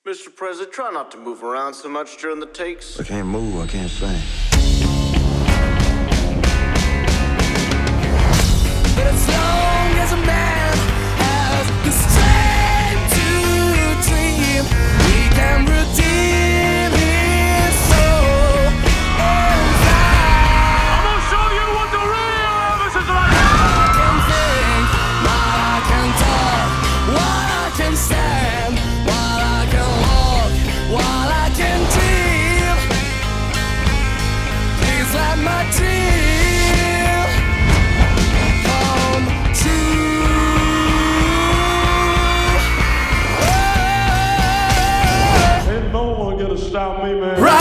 Mr. President, try not to move around so much during the takes. I can't move, I can't sing. But as long as a man has the strength to dream, he can redeem his soul and fly. I'm gonna show you what the real Elvis is like. I can think, while I can talk, while I can stand, while I can walk, while I can dream. Please let my dream come true. Ain't no one gonna stop me, man. Right.